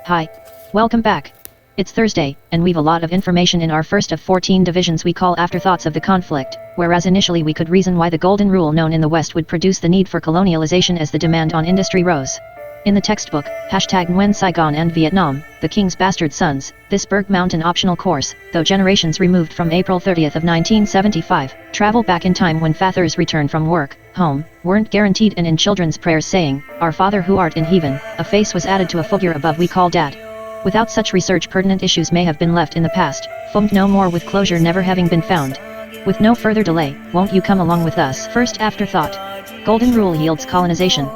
Hi. Welcome back. It's Thursday, and we've a lot of information in our first of 14 divisions we call Afterthoughts of the conflict, whereas initially we could reason why the Golden Rule known in the West would produce the need for colonialization as the demand on industry rose. In the textbook, #Nguyen Saigon and Vietnam, the King's Bastard Sons, this Berg Mountain optional course, though generations removed from April 30th of 1975, travel back in time when fathers returned from work, home, weren't guaranteed, and in children's prayers saying, "Our Father who art in heaven," a face was added to a figure above we call Dad. Without such research, pertinent issues may have been left in the past, filmed no more, with closure never having been found. With no further delay, won't you come along with us? First Afterthought. Golden Rule yields colonization.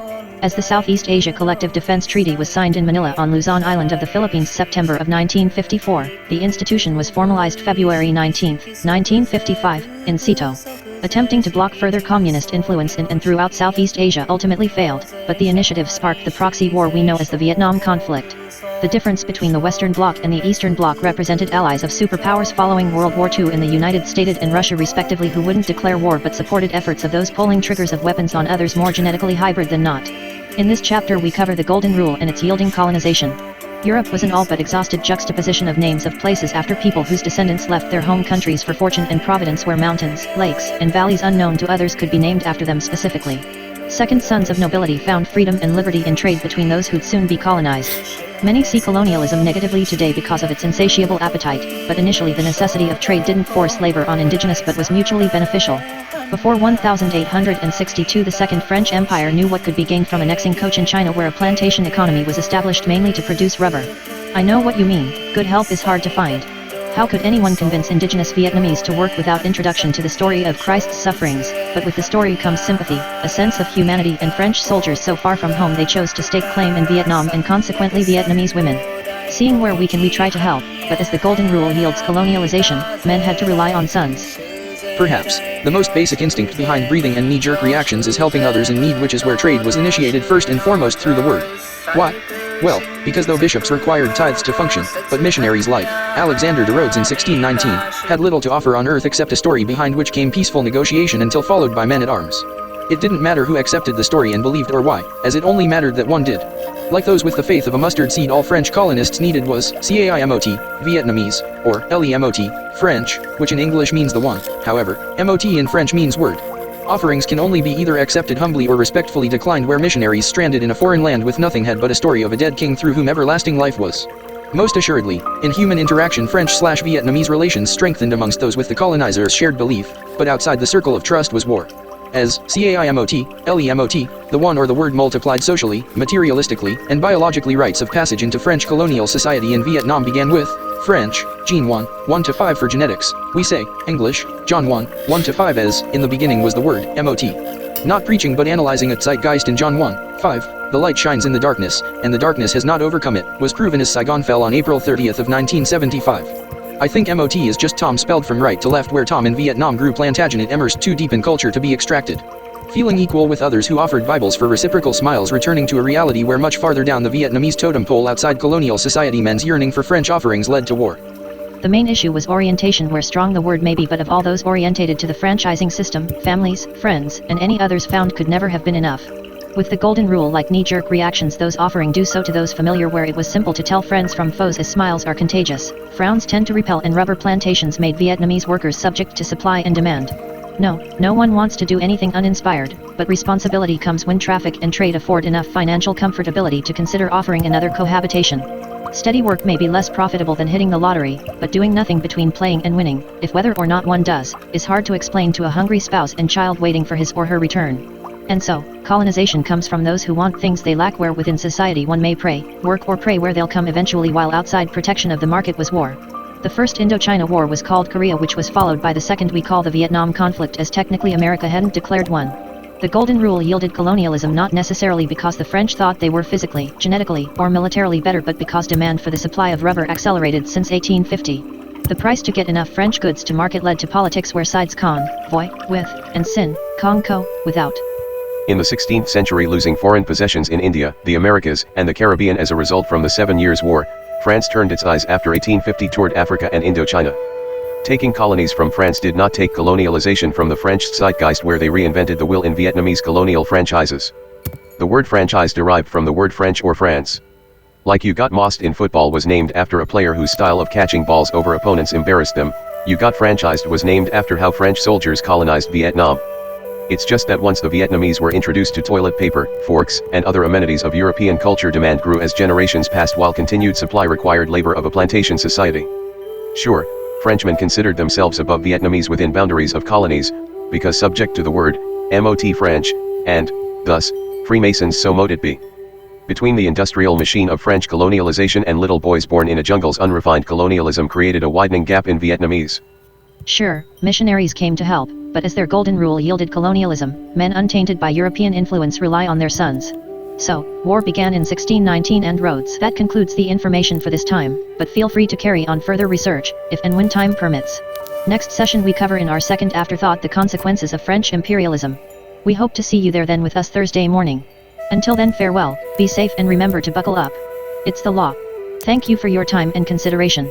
As the Southeast Asia Collective Defense Treaty was signed in Manila on Luzon Island of the Philippines September of 1954, the institution was formalized February 19, 1955, in SEATO. Attempting to block further communist influence in and throughout Southeast Asia ultimately failed, but the initiative sparked the proxy war we know as the Vietnam conflict. The difference between the Western Bloc and the Eastern Bloc represented allies of superpowers following World War II in the United States and Russia respectively, who wouldn't declare war but supported efforts of those pulling triggers of weapons on others more genetically hybrid than not. In this chapter we cover the Golden Rule and its yielding colonization. Europe was an all but exhausted juxtaposition of names of places after people whose descendants left their home countries for fortune and providence, where mountains, lakes, and valleys unknown to others could be named after them specifically. Second sons of nobility found freedom and liberty in trade between those who'd soon be colonized. Many see colonialism negatively today because of its insatiable appetite, but initially the necessity of trade didn't force labor on indigenous but was mutually beneficial. Before 1862 the Second French Empire knew what could be gained from annexing Cochinchina, where a plantation economy was established mainly to produce rubber. I know what you mean, good help is hard to find. How could anyone convince indigenous Vietnamese to work without introduction to the story of Christ's sufferings? But with the story comes sympathy, a sense of humanity, and French soldiers so far from home they chose to stake claim in Vietnam, and consequently Vietnamese women. Seeing where we can, we try to help, but as the Golden Rule yields colonialization, men had to rely on sons. Perhaps, the most basic instinct behind breathing and knee-jerk reactions is helping others in need, which is where trade was initiated first and foremost through the word. Why? Well, because though bishops required tithes to function, but missionaries like Alexander de Rhodes in 1619 had little to offer on earth except a story behind which came peaceful negotiation until followed by men-at-arms. It didn't matter who accepted the story and believed or why, as it only mattered that one did. Like those with the faith of a mustard seed, all French colonists needed was CAIMOT, Vietnamese, or LEMOT, French, which in English means the one. However, MOT in French means word. Offerings can only be either accepted humbly or respectfully declined, where missionaries stranded in a foreign land with nothing had but a story of a dead king through whom everlasting life was. Most assuredly, in human interaction French/Vietnamese relations strengthened amongst those with the colonizers' shared belief, but outside the circle of trust was war. As CAIMOT, LEMOT, the one or the word multiplied socially, materialistically, and biologically, rites of passage into French colonial society in Vietnam began with French, Gene 1, 1-5 for genetics, we say, English, John 1, 1-5 as, in the beginning was the word, MOT. Not preaching but analyzing a zeitgeist in John 1, 5, the light shines in the darkness, and the darkness has not overcome it, was proven as Saigon fell on April 30th of 1975. I think MOT is just Tom spelled from right to left, where Tom in Vietnam grew Plantagenet, immersed too deep in culture to be extracted. Feeling equal with others who offered Bibles for reciprocal smiles, returning to a reality where much farther down the Vietnamese totem pole outside colonial society men's yearning for French offerings led to war. The main issue was orientation, where strong the word may be, but of all those orientated to the franchising system, families, friends, and any others found could never have been enough. With the Golden Rule, like knee-jerk reactions, those offering do so to those familiar, where it was simple to tell friends from foes, as smiles are contagious, frowns tend to repel, and rubber plantations made Vietnamese workers subject to supply and demand. No one wants to do anything uninspired, but responsibility comes when traffic and trade afford enough financial comfortability to consider offering another cohabitation. Steady work may be less profitable than hitting the lottery, but doing nothing between playing and winning, if whether or not one does, is hard to explain to a hungry spouse and child waiting for his or her return. And so, colonization comes from those who want things they lack, where within society one may pray, work or pray where they'll come eventually, while outside protection of the market was war. The first Indochina War was called Korea, which was followed by the second we call the Vietnam conflict, as technically America hadn't declared one. The Golden Rule yielded colonialism not necessarily because the French thought they were physically, genetically, or militarily better, but because demand for the supply of rubber accelerated since 1850. The price to get enough French goods to market led to politics where sides convoy, with, and sin, conco, without. In the 16th century, losing foreign possessions in India, the Americas, and the Caribbean as a result from the 7 Years' War, France turned its eyes after 1850 toward Africa and Indochina. Taking colonies from France did not take colonialization from the French zeitgeist, where they reinvented the wheel in Vietnamese colonial franchises. The word franchise derived from the word French or France. Like you got mossed in football was named after a player whose style of catching balls over opponents embarrassed them, you got franchised was named after how French soldiers colonized Vietnam. It's just that once the Vietnamese were introduced to toilet paper, forks, and other amenities of European culture, demand grew as generations passed while continued supply required labor of a plantation society. Sure, Frenchmen considered themselves above Vietnamese within boundaries of colonies, because subject to the word, mot French, and, thus, Freemasons so mote it be. Between the industrial machine of French colonialization and little boys born in a jungle's unrefined colonialism created a widening gap in Vietnamese. Sure, missionaries came to help, but as their golden rule yielded colonialism, men untainted by European influence rely on their sons. So, war began in 1619 and Rhodes. That concludes the information for this time, but feel free to carry on further research, if and when time permits. Next session we cover in our second afterthought the consequences of French imperialism. We hope to see you there then with us Thursday morning. Until then, farewell, be safe and remember to buckle up. It's the law. Thank you for your time and consideration.